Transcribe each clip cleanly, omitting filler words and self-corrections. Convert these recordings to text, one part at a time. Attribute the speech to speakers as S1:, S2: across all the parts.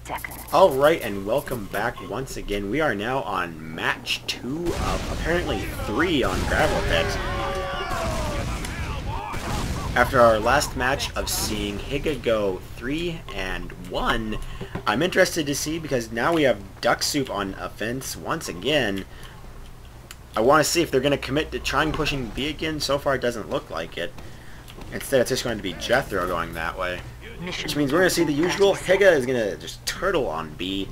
S1: seconds.
S2: Alright, and welcome back once again. We are now on match 2 of apparently 3 on Gravel Pit. After our last match of seeing Higa go 3-1, I'm interested to see, because now we have Ducksoup on offense once again. I want to see if they're going to commit to trying pushing B again. So far it doesn't look like it. Instead it's just going to be Jethro going that way. Which means we're going to see the usual. Higa is going to just turtle on B.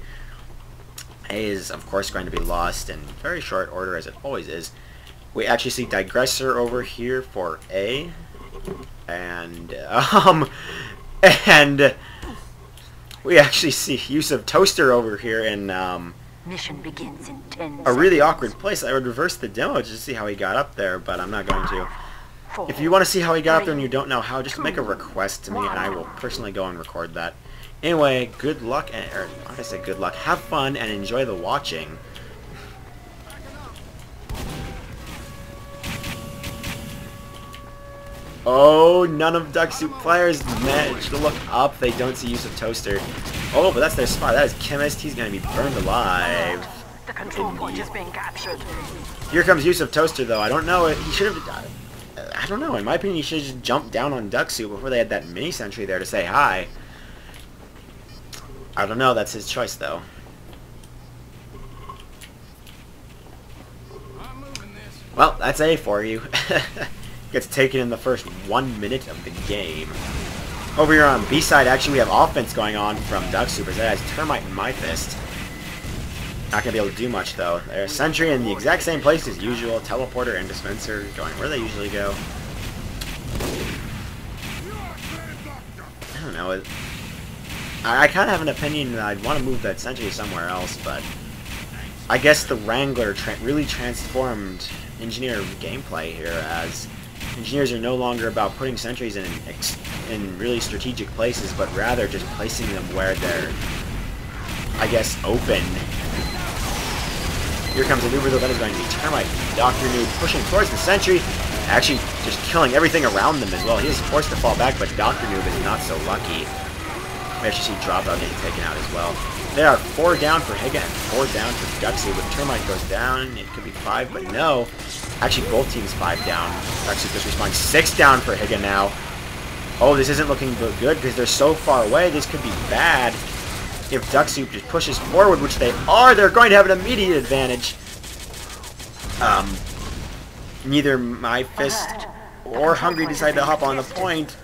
S2: A is, of course, going to be lost in very short order, as it always is. We actually see Digressor over here for A. And we actually see use of Toaster over here in,
S1: Mission begins in 10
S2: a really awkward place. I would reverse the demo just to see how he got up there, but I'm not going to. If you want to see how he got up there and you don't know how, just make a request to me and I will personally go and record that. Anyway, good luck, or like I said, good luck. Have fun and enjoy the watching. Oh, none of Ducksoup players managed to look up. They don't see use of Toaster. Oh, but that's their spot. That is Chemist. He's going to be burned alive.
S1: The control point is being captured.
S2: Here comes use of Toaster, though. I don't know. He should have... I don't know. In my opinion, he should have just jumped down on Ducksoup before they had that mini sentry there to say hi. I don't know. That's his choice, though. Well, that's A for you. Gets taken in the first 1 minute of the game. Over here on B side, actually, we have offense going on from Ducksoup, as that has Termite and My Fist. Not going to be able to do much, though. There's Sentry in the exact same place as usual. Teleporter and Dispenser going where they usually go. I don't know. I kind of have an opinion that I'd want to move that Sentry somewhere else, but I guess the Wrangler really transformed Engineer gameplay here, as Engineers are no longer about putting sentries in really strategic places, but rather just placing them where they're, I guess, open. Here comes a maneuver, though. That is going to be Termite. Dr. Noob pushing towards the sentry, actually just killing everything around them as well. He is forced to fall back, but Dr. Noob is not so lucky. We actually see Dropout getting taken out as well. There are 4 down for Higa and 4 down for Ducksoup. But Termite goes down. It could be 5, but no. Actually, both teams 5 down. Ducksoup just respawned 6 down for Higa now. Oh, this isn't looking good because they're so far away. This could be bad. If Ducksoup just pushes forward, which they are, they're going to have an immediate advantage. Neither My Fist or Hungry decide to hop on the point.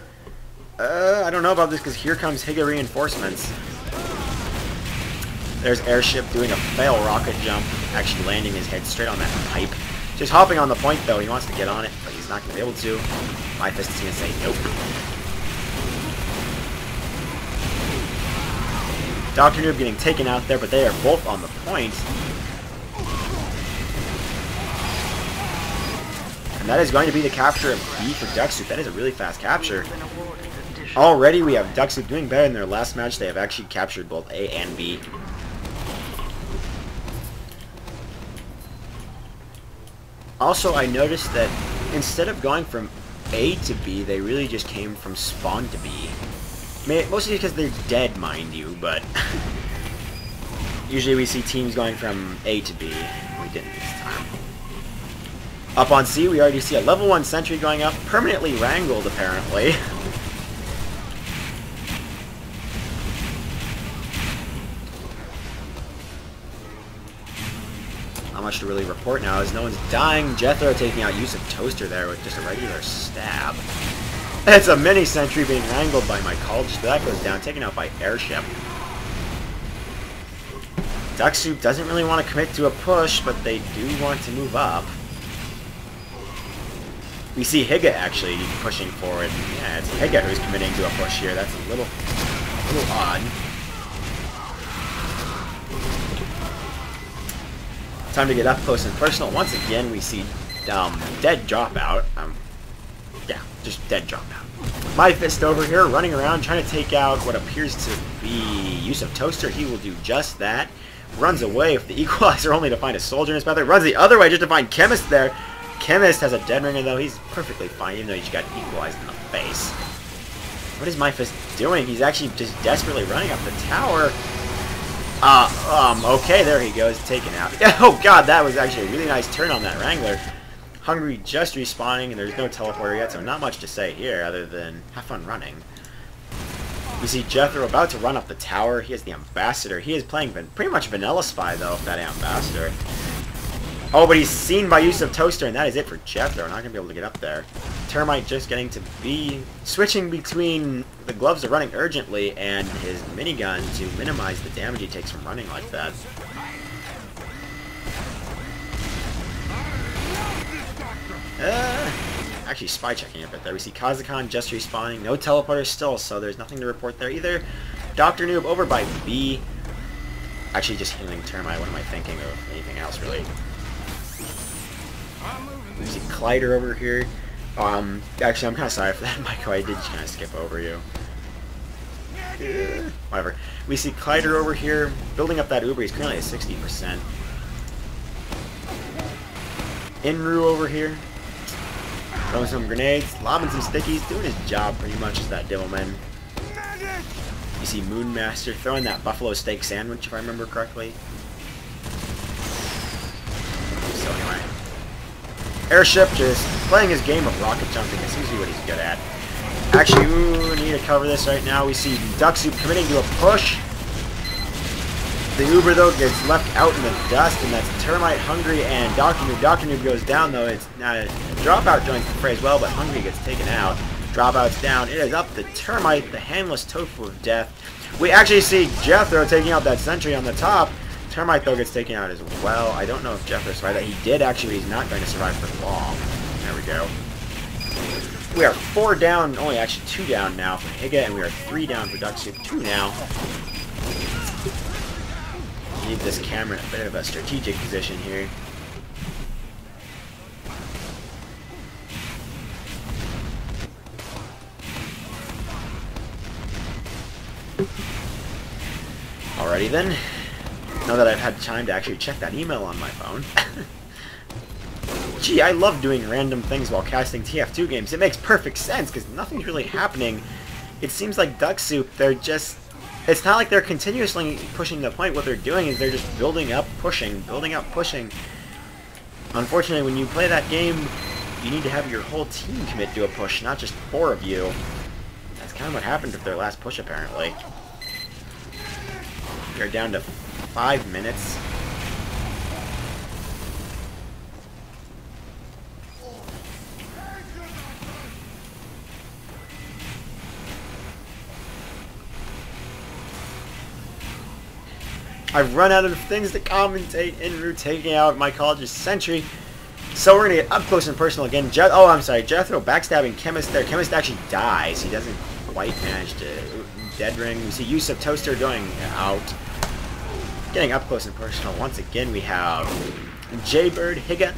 S2: I don't know about this because here comes Higa reinforcements. There's Airship doing a fail rocket jump, actually landing his head straight on that pipe. Just hopping on the point, though. He wants to get on it, but he's not going to be able to. My Fist is going to say nope. Dr. Noob getting taken out there, but they are both on the point. And that is going to be the capture of B for Ducksoup. That is a really fast capture. Already we have Ducksoup doing better in their last match. They have actually captured both A and B. Also, I noticed that instead of going from A to B, they really just came from spawn to B. Mostly because they're dead, mind you, but usually we see teams going from A to B. We didn't this time. Up on C, we already see a level 1 sentry going up, permanently wrangled, apparently. Not much to really report now, as no one's dying. Jethro taking out use of Toaster there with just a regular stab. It's a mini sentry being wrangled by my college. That goes down, taken out by Airship. Ducksoup doesn't really want to commit to a push, but they do want to move up. We see Higa actually pushing forward. Yeah, it's Higa who's committing to a push here. That's a little odd. Time to get up close and personal. Once again, we see dead Dropout. Yeah, just dead Dropout. My Fist over here running around trying to take out what appears to be use of Toaster. He will do just that. Runs away with the Equalizer only to find a soldier in his path. Runs the other way just to find Chemist there. Chemist has a dead ringer, though. He's perfectly fine, even though he just got equalized in the face. What is My Fist doing? He's actually just desperately running up the tower. Okay, there he goes, taken out. Oh god, that was actually a really nice turn on that Wrangler. Hungry just respawning, and there's no teleporter yet, so not much to say here other than have fun running. We see Jethro about to run up the tower. He has the Ambassador. He is playing pretty much Vanilla Spy, though, with that Ambassador. Oh, but he's seen by use of Toaster, and that is it for Jethro. Not going to be able to get up there. Termite just getting to be switching between the gloves of running urgently and his minigun to minimize the damage he takes from running like that. Actually, spy checking a bit there. We see Kazakhstan just respawning. No teleporter still, so there's nothing to report there either. Dr. Noob over by B. Actually, just healing Termite. What am I thinking of? Anything else, really? We see Collider over here. Actually, I'm kind of sorry for that, Michael. I did just kind of skip over you. Whatever. We see Collider over here building up that Uber. He's currently at 60%. Inru over here. Throwing some grenades, lobbing some stickies, doing his job pretty much as that Devilman. You see Moonmaster throwing that buffalo steak sandwich, if I remember correctly. So anyway. Airship just playing his game of rocket jumping. It seems to be what he's good at. Actually, ooh, need to cover this right now. We see Ducksoup committing to a push. The Uber, though, gets left out in the dust, and that's Termite, Hungry, and Dr. Noob. Dr. Noob goes down, though. It's Dropout joins the fray as well, but Hungry gets taken out. Dropout's down. It is up to Termite, the handless tofu of death. We actually see Jethro taking out that sentry on the top. Termite, though, gets taken out as well. I don't know if Jethro survived that. He did, actually, but he's not going to survive for long. There we go. We are 4 down, only actually 2 down now for Higa, and we are 3 down for Ducksoup. 2 now. Need this camera in a bit of a strategic position here. Alrighty then. Now that I've had time to actually check that email on my phone. Gee, I love doing random things while casting TF2 games. It makes perfect sense because nothing's really happening. It seems like Ducksoup, they're just... It's not like they're continuously pushing the point. What they're doing is they're just building up, pushing, building up, pushing. Unfortunately, when you play that game, you need to have your whole team commit to a push, not just 4 of you. That's kind of what happened with their last push, apparently. They're down to 5 minutes. I've run out of things to commentate en route taking out my college's sentry. So we're going to get up close and personal again. I'm sorry. Jethro backstabbing Chemist there. Chemist actually dies. He doesn't quite manage to dead ring. We see use of Toaster going out. Getting up close and personal. Once again, we have Jaybird, Higa,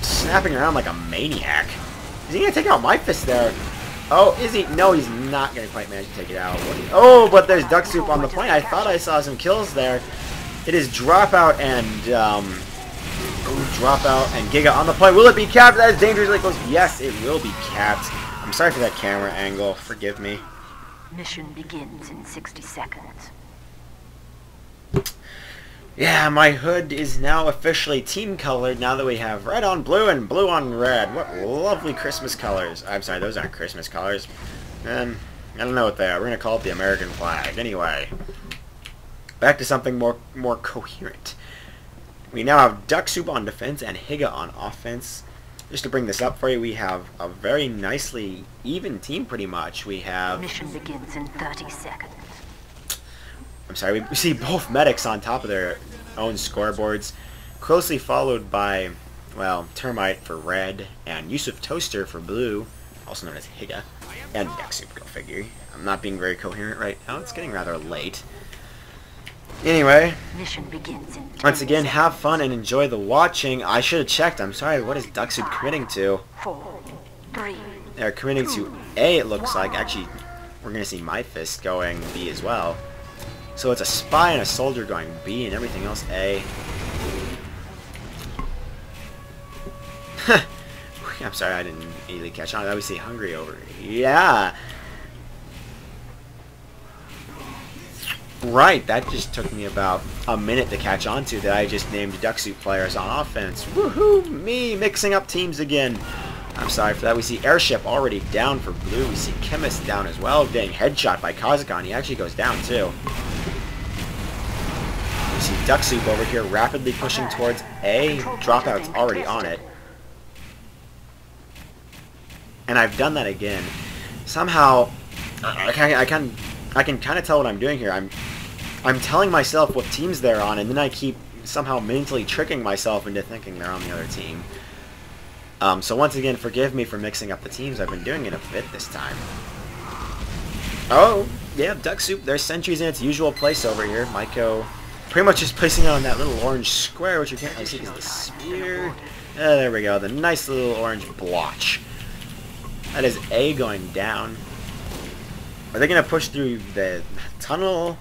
S2: snapping around like a maniac. Is he going to take out my fist there? Oh, is he? No, he's not going to quite manage to take it out. Oh, but there's Ducksoup on the point. I thought I saw some kills there. It is Dropout and Giga on the point. Will it be capped? That is dangerously close. Yes, it will be capped. I'm sorry for that camera angle. Forgive me.
S1: Mission begins in 60 seconds.
S2: Yeah, my hood is now officially team colored now that we have red on blue and blue on red. What lovely Christmas colors. I'm sorry, those aren't Christmas colors. I don't know what they are. We're going to call it the American flag. Anyway, back to something more coherent. We now have Ducksoup on defense and Higa on offense. Just to bring this up for you, we have a very nicely even team pretty much. We have...
S1: Mission begins in 30 seconds.
S2: I'm sorry, we see both medics on top of their own scoreboards, closely followed by, well, Termite for red, and Yusuf Toaster for blue, also known as Higa, and Ducksoup, go figure. I'm not being very coherent right now, it's getting rather late. Anyway,
S1: mission begins in
S2: once again, have fun and enjoy the watching. I should have checked, I'm sorry, what is Ducksoup committing to?
S1: 4, 3.
S2: They're committing to A, it looks like. Actually, we're going to see my fist going B as well. So it's a spy and a soldier going B and everything else A. I'm sorry, I didn't immediately catch on. Now we see Hungry over here. Yeah. Right, that just took me about a minute to catch on to that I just named Ducksoup players on offense. Woohoo! Me mixing up teams again. I'm sorry for that. We see Airship already down for blue. We see Chemist down as well. Getting headshot by Kazakhstan. He actually goes down too. We see Ducksoup over here rapidly pushing towards A. Dropout's already on it. And I've done that again. Somehow, I can kind of tell what I'm doing here. I'm telling myself what teams they're on, and then I keep somehow mentally tricking myself into thinking they're on the other team. So once again, forgive me for mixing up the teams. I've been doing it a bit this time. Oh, yeah, Ducksoup. There's sentries in its usual place over here. Maiko pretty much just placing it on that little orange square, which you can't really see because the spear. There we go. The nice little orange blotch. That is A going down. Are they going to push through the tunnel?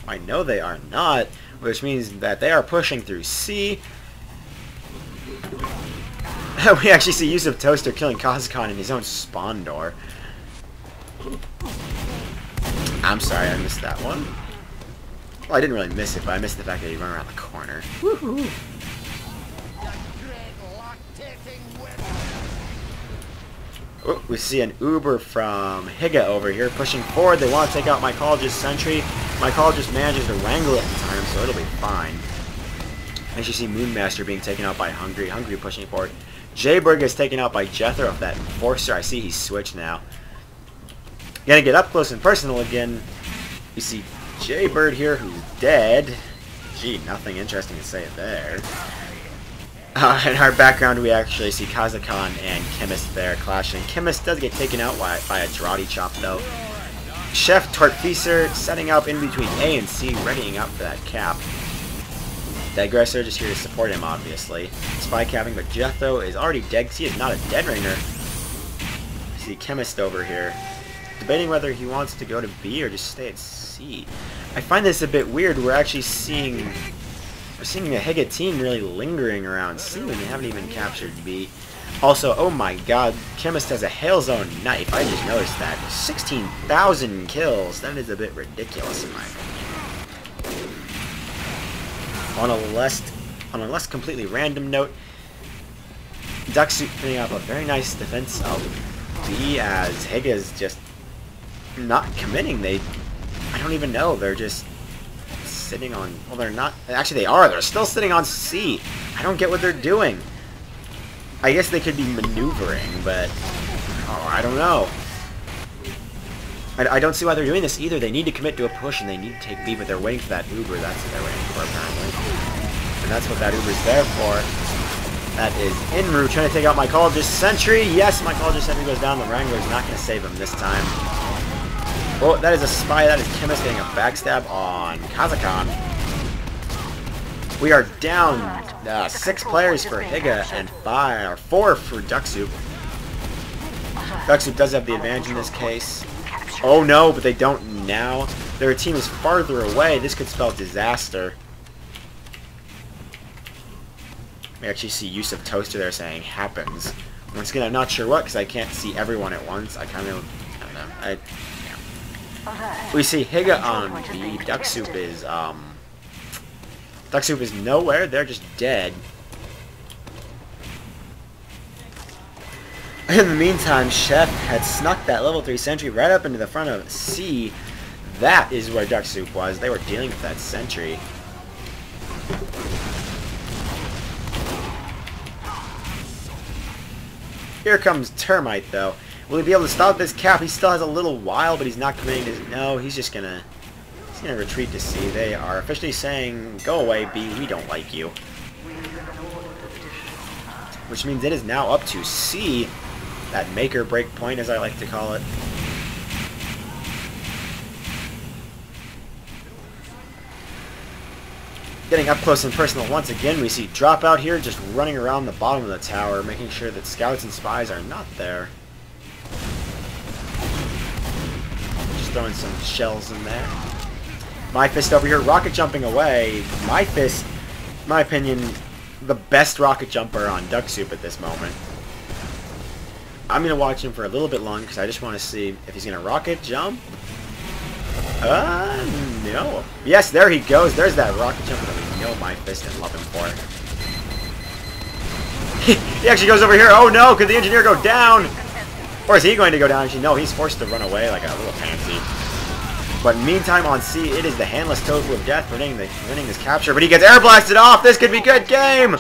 S2: I know they are not, which means that they are pushing through C. We actually see Yusuf Toaster killing Kazakhstan in his own spawn door. I'm sorry, I missed that one. Well, I didn't really miss it, but I missed the fact that he ran around the corner. Woohoo! Oh, we see an Uber from Higa over here pushing forward. They want to take out Mycologist Sentry. Mycologist manages to wrangle it in time, so it'll be fine. As you see Moonmaster being taken out by Hungry. Hungry pushing forward. Jaybird gets taken out by Jethro of that Enforcer. I see he's switched now. Gonna get up close and personal again. You see Jaybird here who's dead. Gee, nothing interesting to say there. In our background, we actually see Kazakhstan and Chemist there clashing. Chemist does get taken out by a Draughty Chop, though. Chef Tortfeacer setting up in between A and C, readying up for that cap. The Aggressor just here to support him, obviously. Spy capping, but Jethro is already dead because he is not a Dead Ringer. See Chemist over here, debating whether he wants to go to B or just stay at C. I find this a bit weird. We're actually seeing... We're seeing the Higa team really lingering around C when they haven't even captured B. Also, oh my god, Chemist has a Hailzone knife. I just noticed that. 16,000 kills. That is a bit ridiculous in my opinion. On a less completely random note, Ducksoup putting up a very nice defense of B as Higa's just not committing. I don't even know. They're just sitting on... Well, they're not... Actually, they are. They're still sitting on C. I don't get what they're doing. I guess they could be maneuvering, but... Oh, I don't know. I don't see why they're doing this either. They need to commit to a push, and they need to take B, but they're waiting for that Uber. That's what they're waiting for, apparently. And that's what that Uber's there for. That is Inru trying to take out Mycologist Sentry. Yes, Mycologist Sentry goes down. The Wrangler's not going to save him this time. Oh, that is a spy. That is Chemist getting a backstab on Kazakhstan. We are down 6 players for Higa and 4 for Ducksoup. Ducksoup does have the advantage in this case. Oh no, but they don't now. Their team is farther away. This could spell disaster. We actually see Yusuf Toaster there saying happens. Once again, I'm not sure what because I can't see everyone at once. I don't know. We see Higa on B. Ducksoup is nowhere. They're just dead. In the meantime, Chef had snuck that level 3 sentry right up into the front of C. That is where Ducksoup was. They were dealing with that sentry. Here comes Termite, though. Will he be able to stop this cap? He still has a little while, but he's not committing to... No, he's just gonna... He's gonna retreat to C. They are officially saying, go away, B. We don't like you. Which means it is now up to C. That make or break point, as I like to call it. Getting up close and personal once again, we see Dropout here just running around the bottom of the tower, making sure that scouts and spies are not there. Just throwing some shells in there. My Fist over here, rocket jumping away. My Fist, in my opinion, the best rocket jumper on Ducksoup at this moment. I'm going to watch him for a little bit longer because I just want to see if he's going to rocket jump. No. Yes, there he goes. There's that rocket jump that we know my fist and love him for. He actually goes over here. Oh no, could the engineer go down? Or is he going to go down? Actually, no, he's forced to run away like a little pansy. But meantime, on C, it is the handless tofu of death winning this capture. But he gets air blasted off. This could be good game.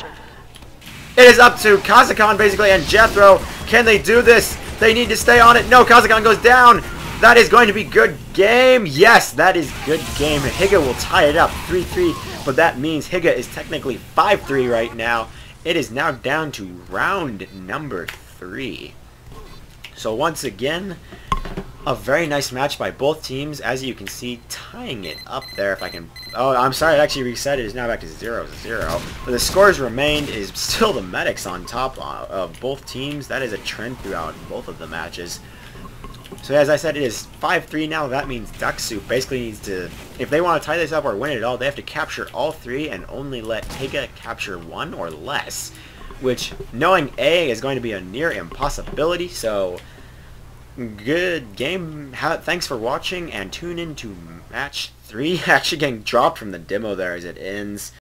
S2: It is up to Kazakan, basically, and Jethro. Can they do this? They need to stay on it. No, Kazakan goes down. That is going to be good game. Yes, that is good game. Higa will tie it up 3-3, but that means Higa is technically 5-3 right now. It is now down to round number 3. So once again, a very nice match by both teams. As you can see, tying it up there. If I can... Oh, I'm sorry, it actually reset. It is now back to 0-0. But the scores remained is still the medics on top of both teams. That is a trend throughout both of the matches. So as I said, it is 5-3 now. That means Ducksoup basically needs to... If they want to tie this up or win it all, they have to capture all 3 and only let Higa capture 1 or less. Which, knowing A, is going to be a near impossibility. So... Good game. Thanks for watching, and tune in to match 3. Actually getting dropped from the demo there as it ends.